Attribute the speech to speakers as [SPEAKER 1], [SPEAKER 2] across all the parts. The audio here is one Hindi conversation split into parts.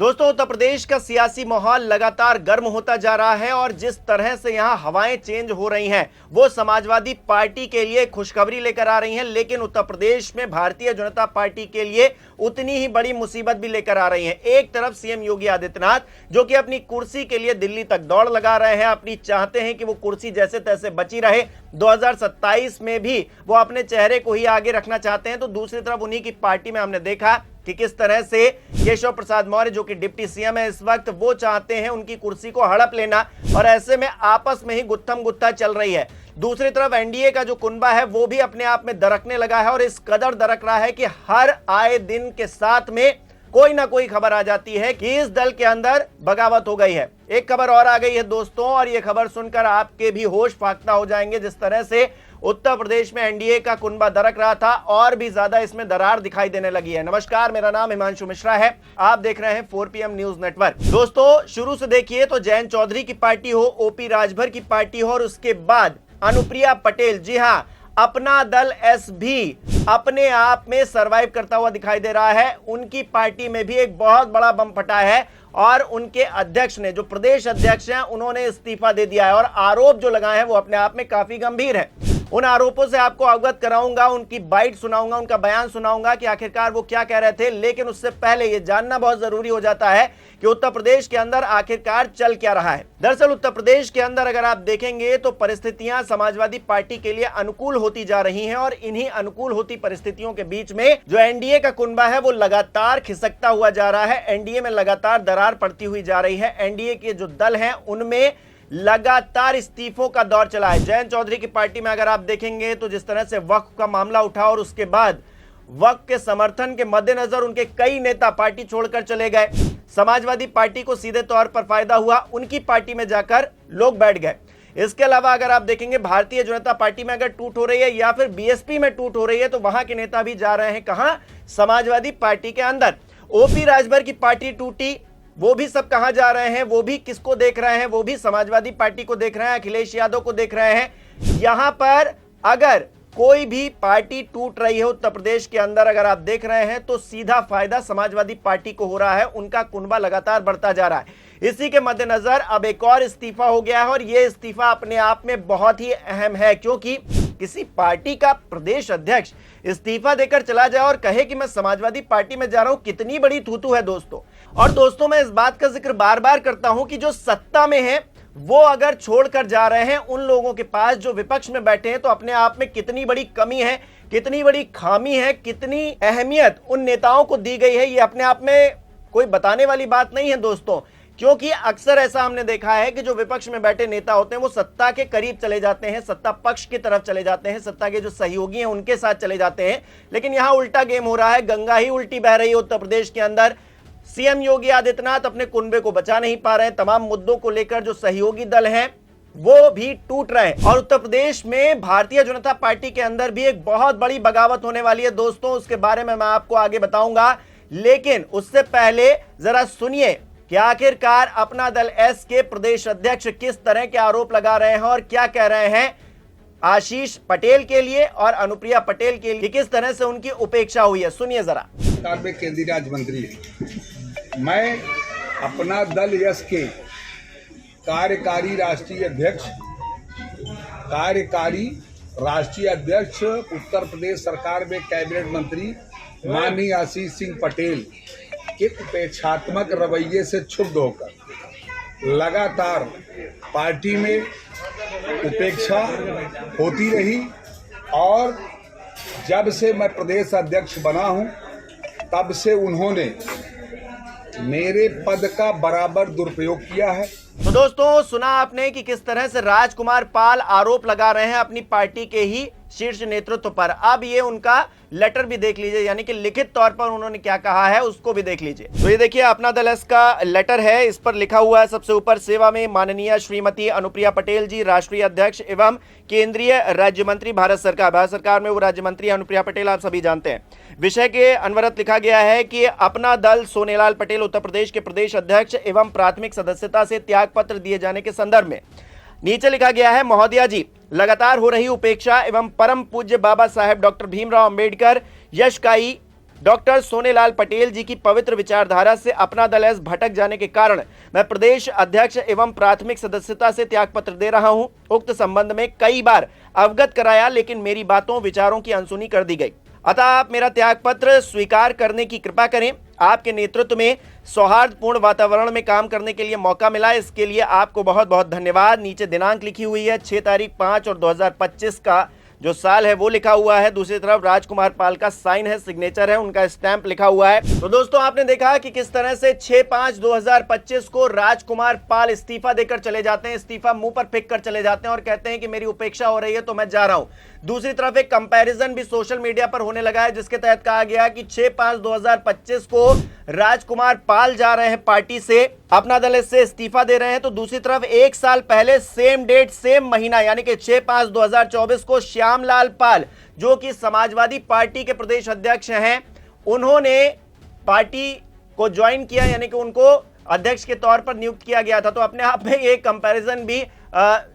[SPEAKER 1] दोस्तों, उत्तर प्रदेश का सियासी माहौल लगातार गर्म होता जा रहा है और जिस तरह से यहां हवाएं चेंज हो रही हैं वो समाजवादी पार्टी के लिए खुशखबरी लेकर आ रही हैं, लेकिन उत्तर प्रदेश में भारतीय जनता पार्टी के लिए उतनी ही बड़ी मुसीबत भी लेकर आ रही हैं। एक तरफ सीएम योगी आदित्यनाथ जो कि अपनी कुर्सी के लिए दिल्ली तक दौड़ लगा रहे हैं, अपनी चाहते हैं कि वो कुर्सी जैसे तैसे बची रहे, 2027 में भी वो अपने चेहरे को ही आगे रखना चाहते हैं। तो दूसरी तरफ उन्हीं की पार्टी में हमने देखा कि किस तरह से केशव प्रसाद मौर्य जो कि डिप्टी सीएम है इस वक्त, वो चाहते हैं उनकी कुर्सी को हड़प लेना और ऐसे में आपस में ही गुत्थम गुत्था चल रही है। दूसरी तरफ एनडीए का जो कुनबा है वो भी अपने आप में दरकने लगा है और इस कदर दरक रहा है कि हर आए दिन के साथ में कोई ना कोई खबर आ जाती है कि इस दल के अंदर बगावत हो गई है। एक खबर और आ गई है दोस्तों, और ये खबर सुनकर आपके भी होश फाख्ता हो जाएंगे। जिस तरह से उत्तर प्रदेश में एनडीए का कुनबा दरक रहा था और भी ज्यादा इसमें दरार दिखाई देने लगी है। नमस्कार, मेरा नाम हिमांशु मिश्रा है, आप देख रहे हैं 4PM न्यूज नेटवर्क। दोस्तों, शुरू से देखिए तो जयंत चौधरी की पार्टी हो, ओपी राजभर की पार्टी हो और उसके बाद अनुप्रिया पटेल, जी हां, अपना दल एस भी अपने आप में सरवाइव करता हुआ दिखाई दे रहा है। उनकी पार्टी में भी एक बहुत बड़ा बम फटा है और उनके अध्यक्ष ने, जो प्रदेश अध्यक्ष हैं, उन्होंने इस्तीफा दे दिया है और आरोप जो लगाए हैं वो अपने आप में काफी गंभीर है। उन आरोपों से आपको अवगत कराऊंगा, उनकी बाइट सुनाऊंगा, उनका बयान सुनाऊंगा कि आखिरकार वो क्या कह रहे थे। लेकिन उससे पहले ये जानना बहुत जरूरी हो जाता है कि उत्तर प्रदेश के अंदर आखिरकार चल क्या रहा है। दरअसल उत्तर प्रदेश के अंदर अगर आप देखेंगे तो परिस्थितियां समाजवादी पार्टी के लिए अनुकूल होती जा रही हैं और इन्हीं अनुकूल होती परिस्थितियों के बीच में जो एनडीए का कुनबा है वो लगातार खिसकता हुआ जा रहा है। एनडीए में लगातार दरार पड़ती हुई जा रही है। एनडीए के जो दल हैं उनमें लगातार इस्तीफों का दौर चला है। जयंत चौधरी की पार्टी में अगर आप देखेंगे तो जिस तरह से वक्फ का मामला उठा और उसके बाद वक्फ के समर्थन के मद्देनजर उनके कई नेता पार्टी छोड़कर चले गए। समाजवादी पार्टी को सीधे तौर पर फायदा हुआ, उनकी पार्टी में जाकर लोग बैठ गए। इसके अलावा अगर आप देखेंगे भारतीय जनता पार्टी में अगर टूट हो रही है या फिर बीएसपी में टूट हो रही है तो वहां के नेता भी जा रहे हैं कहां? समाजवादी पार्टी के अंदर। ओपी राजभर की पार्टी टूटी, वो भी सब कहां जा रहे हैं? वो भी किसको देख रहे हैं? वो भी समाजवादी पार्टी को देख रहे हैं, अखिलेश यादव को देख रहे हैं। यहां पर अगर कोई भी पार्टी टूट रही है उत्तर प्रदेश के अंदर, अगर आप देख रहे हैं तो सीधा फायदा समाजवादी पार्टी को हो रहा है। उनका कुनबा लगातार बढ़ता जा रहा है। इसी के मद्देनजर अब एक और इस्तीफा हो गया है और यह इस्तीफा अपने आप में बहुत ही अहम है, क्योंकि किसी पार्टी का प्रदेश अध्यक्ष इस्तीफा देकर चला जाए और कहे कि मैं समाजवादी पार्टी में जा रहा हूं, कितनी बड़ी थूथू है दोस्तों। और दोस्तों, मैं इस बात का जिक्र बार बार करता हूं कि जो सत्ता में है वो अगर छोड़कर जा रहे हैं उन लोगों के पास जो विपक्ष में बैठे हैं, तो अपने आप में कितनी बड़ी कमी है, कितनी बड़ी खामी है, कितनी अहमियत उन नेताओं को दी गई है, ये अपने आप में कोई बताने वाली बात नहीं है दोस्तों। क्योंकि अक्सर ऐसा हमने देखा है कि जो विपक्ष में बैठे नेता होते हैं वो सत्ता के करीब चले जाते हैं, सत्ता पक्ष की तरफ चले जाते हैं, सत्ता के जो सहयोगी हैं उनके साथ चले जाते हैं। लेकिन यहां उल्टा गेम हो रहा है, गंगा ही उल्टी बह रही है उत्तर प्रदेश के अंदर। सीएम योगी आदित्यनाथ अपने कुनबे को बचा नहीं पा रहे हैं। तमाम मुद्दों को लेकर जो सहयोगी दल हैं वो भी टूट रहे हैं और उत्तर प्रदेश में भारतीय जनता पार्टी के अंदर भी एक बहुत बड़ी बगावत होने वाली है दोस्तों। उसके बारे में मैं आपको आगे बताऊंगा, लेकिन उससे पहले जरा सुनिए कि आखिरकार अपना दल एस के प्रदेश अध्यक्ष किस तरह के आरोप लगा रहे हैं और क्या कह रहे हैं आशीष पटेल के लिए और अनुप्रिया पटेल के लिए, किस तरह से उनकी उपेक्षा हुई है। सुनिए जरा।
[SPEAKER 2] सरकार में केंद्रीय राज्य मंत्री है। मैं अपना दल यस के कार्यकारी राष्ट्रीय अध्यक्ष उत्तर प्रदेश सरकार में कैबिनेट मंत्री माननीय आशीष सिंह पटेल के उपेक्षात्मक रवैये से क्षुब्ध होकर लगातार पार्टी में उपेक्षा होती रही और जब से मैं प्रदेश अध्यक्ष बना हूं तब से उन्होंने मेरे पद का बराबर दुरुपयोग किया है।
[SPEAKER 1] तो दोस्तों, सुना आपने कि किस तरह से राजकुमार पाल आरोप लगा रहे हैं अपनी पार्टी के ही शीर्ष नेतृत्व पर। अब ये उनका लेटर भी देख लीजिए, यानी कि लिखित तौर पर उन्होंने क्या कहा है उसको भी देख लीजिए। तो ये देखिए, अपना दल एस का लेटर है, इस पर लिखा हुआ है सबसे ऊपर, सेवा में माननीय श्रीमती अनुप्रिया पटेल जी, राष्ट्रीय अध्यक्ष एवं केंद्रीय राज्य मंत्री भारत सरकार में वो राज्य मंत्री अनुप्रिया पटेल आप सभी जानते हैं। विषय के अनवरत लिखा गया है कि अपना दल सोनेलाल पटेल उत्तर प्रदेश के प्रदेश अध्यक्ष एवं प्राथमिक सदस्यता से त्याग पत्र दिए जाने के संदर्भ में नीचे लिखा गया है, महोदया जी, लगातार हो रही उपेक्षा एवं परम पूज्य बाबा साहेब डॉक्टर भीमराव अंबेडकर यशकाई डॉक्टर सोनेलाल पटेल जी की पवित्र विचारधारा से अपना दल एस भटक जाने के कारण मैं प्रदेश अध्यक्ष एवं प्राथमिक सदस्यता से त्यागपत्र दे रहा हूं। उक्त संबंध में कई बार अवगत कराया, लेकिन मेरी बातों विचारों की अनसुनी कर दी गई। अतः आप मेरा त्यागपत्र स्वीकार करने की कृपा करें। आपके नेतृत्व में सौहार्दपूर्ण वातावरण में काम करने के लिए मौका मिला, इसके लिए आपको बहुत बहुत धन्यवाद। नीचे दिनांक लिखी हुई है 6 तारीख 5 और 2025 का जो साल है वो लिखा हुआ है। दूसरी तरफ राजकुमार पाल का साइन है, सिग्नेचर है, उनका स्टैंप लिखा हुआ है। तो दोस्तों आपने देखा कि किस तरह से 6/5/2025 को राजकुमार पाल इस्तीफा देकर चले जाते हैं, इस्तीफा मुंह पर फेंक कर चले जाते हैं और कहते हैं कि मेरी उपेक्षा हो रही है तो मैं जा रहा हूं। दूसरी तरफ एक कंपैरिजन भी सोशल मीडिया पर होने लगा है, जिसके तहत कहा गया कि 6/5/2025 को राजकुमार पाल जा रहे हैं पार्टी से, अपना दल से इस्तीफा दे रहे हैं। तो दूसरी तरफ एक साल पहले सेम डेट सेम महीना यानी कि 6/5/2024 को श्यामलाल पाल जो कि समाजवादी पार्टी के प्रदेश अध्यक्ष हैं, उन्होंने पार्टी को ज्वाइन किया, यानी कि उनको अध्यक्ष के तौर पर नियुक्त किया गया था। तो अपने आप में एक कंपैरिजन भी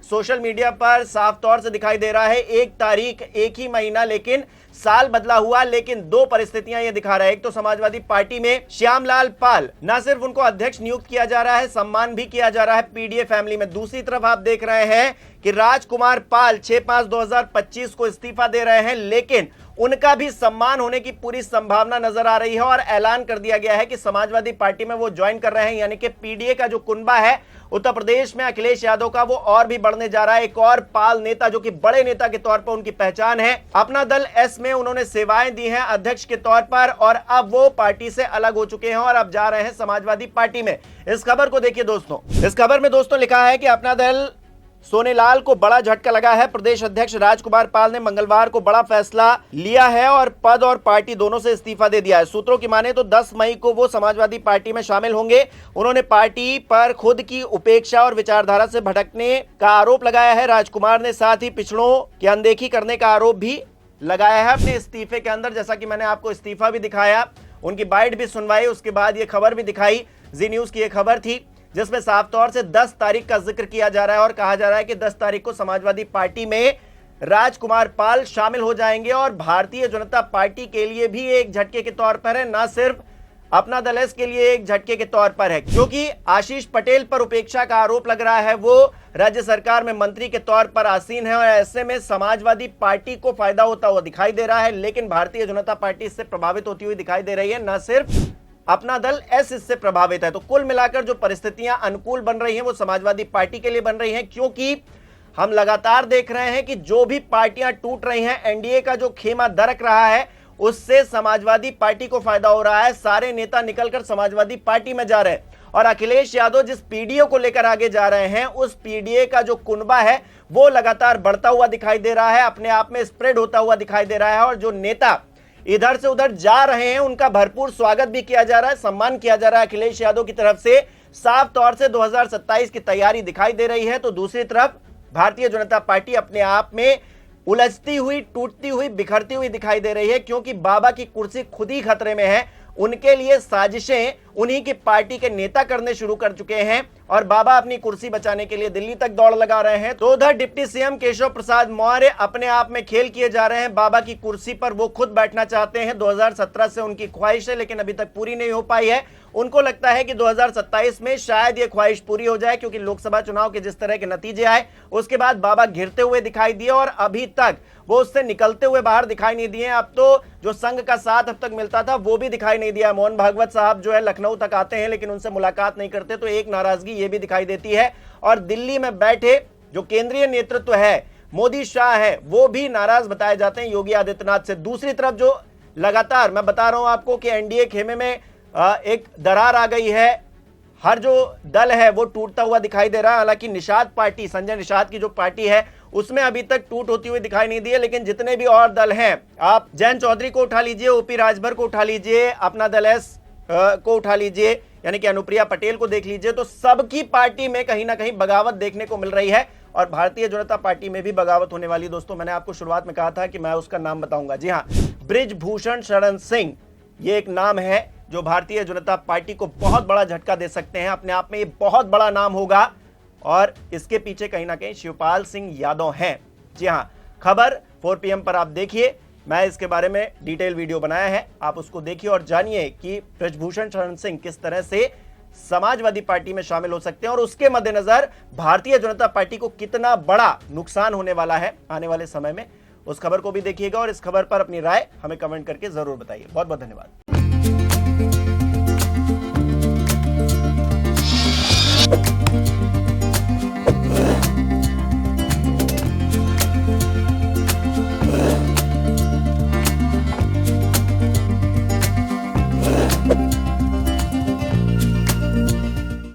[SPEAKER 1] सोशल मीडिया पर साफ तौर से दिखाई दे रहा है। एक तारीख एक ही महीना लेकिन साल बदला हुआ, लेकिन दो परिस्थितियां ये दिखा रहा है। एक तो समाजवादी पार्टी में श्यामलाल पाल न सिर्फ उनको अध्यक्ष नियुक्त किया जा रहा है, सम्मान भी किया जा रहा है पीडीए फैमिली में। दूसरी तरफ आप देख रहे हैं कि राजकुमार पाल 6/5/2025 को इस्तीफा दे रहे हैं, लेकिन उनका भी सम्मान होने की पूरी संभावना नजर आ रही है और ऐलान कर दिया गया है कि समाजवादी पार्टी में वो ज्वाइन कर रहे हैं। यानी कि पीडीए का जो कुनबा है उत्तर प्रदेश में अखिलेश यादव का, वो और भी बढ़ने जा रहा है। एक और पाल नेता जो कि बड़े नेता के तौर पर उनकी पहचान है, अपना दल एस में उन्होंने सेवाएं दी हैं अध्यक्ष के तौर पर और अब वो पार्टी से अलग हो चुके हैं और अब जा रहे हैं समाजवादी पार्टी में। इस खबर को देखिए दोस्तों, इस खबर में दोस्तों लिखा है कि अपना दल सोनेलाल को बड़ा झटका लगा है। प्रदेश अध्यक्ष राजकुमार पाल ने मंगलवार को बड़ा फैसला लिया है और पद और पार्टी दोनों से इस्तीफा दे दिया है। सूत्रों की माने तो 10 मई को वो समाजवादी पार्टी में शामिल होंगे। उन्होंने पार्टी पर खुद की उपेक्षा और विचारधारा से भटकने का आरोप लगाया है। राजकुमार ने साथ ही पिछड़ों की अनदेखी करने का आरोप भी लगाया है अपने इस्तीफे के अंदर। जैसा कि मैंने आपको इस्तीफा भी दिखाया, उनकी बाइट भी सुनवाई, उसके बाद ये खबर भी दिखाई। जी न्यूज की यह खबर थी जिसमें साफ तौर से 10 तारीख का जिक्र किया जा रहा है और कहा जा रहा है कि 10 तारीख को समाजवादी पार्टी में राजकुमार पाल शामिल हो जाएंगे और भारतीय जनता पार्टी के लिए भी एक झटके के तौर पर है, ना सिर्फ अपना दल एस के लिए एक झटके के तौर पर है, क्योंकि आशीष पटेल पर उपेक्षा का आरोप लग रहा है। वो राज्य सरकार में मंत्री के तौर पर आसीन है और ऐसे में समाजवादी पार्टी को फायदा होता हुआ दिखाई दे रहा है, लेकिन भारतीय जनता पार्टी इससे प्रभावित होती हुई दिखाई दे रही है। न सिर्फ अपना दल एस इससे प्रभावित है। तो कुल मिलाकर जो परिस्थितियां अनुकूल बन रही हैं वो समाजवादी पार्टी के लिए बन रही हैं, क्योंकि हम लगातार देख रहे हैं कि जो भी पार्टियां टूट रही हैं, एनडीए का जो खेमा दरक रहा है उससे समाजवादी पार्टी को फायदा हो रहा है। सारे नेता निकलकर समाजवादी पार्टी में जा रहे हैं और अखिलेश यादव जिस पीडीए को लेकर आगे जा रहे हैं, उस पीडीए का जो कुनबा है वो लगातार बढ़ता हुआ दिखाई दे रहा है, अपने आप में स्प्रेड होता हुआ दिखाई दे रहा है और जो नेता इधर से उधर जा रहे हैं उनका भरपूर स्वागत भी किया जा रहा है, सम्मान किया जा रहा है अखिलेश यादव की तरफ से। साफ तौर से 2027 की तैयारी दिखाई दे रही है। तो दूसरी तरफ भारतीय जनता पार्टी अपने आप में उलझती हुई, टूटती हुई, बिखरती हुई दिखाई दे रही है, क्योंकि बाबा की कुर्सी खुद ही खतरे में है। उनके लिए साजिशें उन्हीं की पार्टी के नेता करने शुरू कर चुके हैं और बाबा अपनी कुर्सी बचाने के लिए दिल्ली तक दौड़ लगा रहे हैं। तो उधर डिप्टी सीएम केशव प्रसाद मौर्य अपने आप में खेल किए जा रहे हैं। बाबा की कुर्सी पर वो खुद बैठना चाहते हैं। 2017 से उनकी ख्वाहिश है, लेकिन अभी तक पूरी नहीं हो पाई है। उनको लगता है कि 2027 में शायद ये ख्वाहिश पूरी हो जाए, क्योंकि लोकसभा चुनाव के जिस तरह के नतीजे आए उसके बाद बाबा घिरते हुए दिखाई दिए और अभी तक वो उससे निकलते हुए बाहर दिखाई नहीं दिए। अब तो जो संघ का साथ अब तक मिलता था वो भी दिखाई नहीं दिया। मोहन भागवत साहब जो है लखनऊ तक आते हैं लेकिन उनसे मुलाकात नहीं करते, तो एक नाराजगी ये भी दिखाई देती है। और दिल्ली में बैठे जो केंद्रीय नेतृत्व है, मोदी शाह है, वो भी नाराज बताए जाते हैं योगी आदित्यनाथ से। दूसरी तरफ जो लगातार मैं बता रहा हूं आपको कि एनडीए खेमे में एक दरार आ गई है, हर जो दल है वो टूटता हुआ दिखाई दे रहा है। हालांकि निषाद पार्टी, संजय निषाद की जो पार्टी है उसमें अभी तक टूट होती हुई दिखाई नहीं दी है, लेकिन जितने भी और दल हैं, आप जयंत चौधरी को उठा लीजिए, ओपी राजभर को उठा लीजिए, अपना दल एस को उठा लीजिए, यानी कि अनुप्रिया पटेल को देख लीजिए, तो सबकी पार्टी में कहीं ना कहीं बगावत देखने को मिल रही है और भारतीय जनता पार्टी में भी बगावत होने वाली। दोस्तों मैंने आपको शुरुआत में कहा था कि मैं उसका नाम बताऊंगा। जी हाँ, बृजभूषण शरण सिंह ये एक नाम है जो भारतीय जनता पार्टी को बहुत बड़ा झटका दे सकते हैं। अपने आप में ये बहुत बड़ा नाम होगा और इसके पीछे कहीं ना कहीं शिवपाल सिंह यादव हैं। जी हाँ, खबर 4 PM पर आप देखिए मैं इसके बारे में डिटेल वीडियो बनाया है, आप उसको देखिए और जानिए कि ब्रजभूषण शरण सिंह किस तरह से समाजवादी पार्टी में शामिल हो सकते हैं और उसके मद्देनजर भारतीय जनता पार्टी को कितना बड़ा नुकसान होने वाला है आने वाले समय में। उस खबर को भी देखिएगा और इस खबर पर अपनी राय हमें कमेंट करके जरूर बताइए। बहुत बहुत धन्यवाद।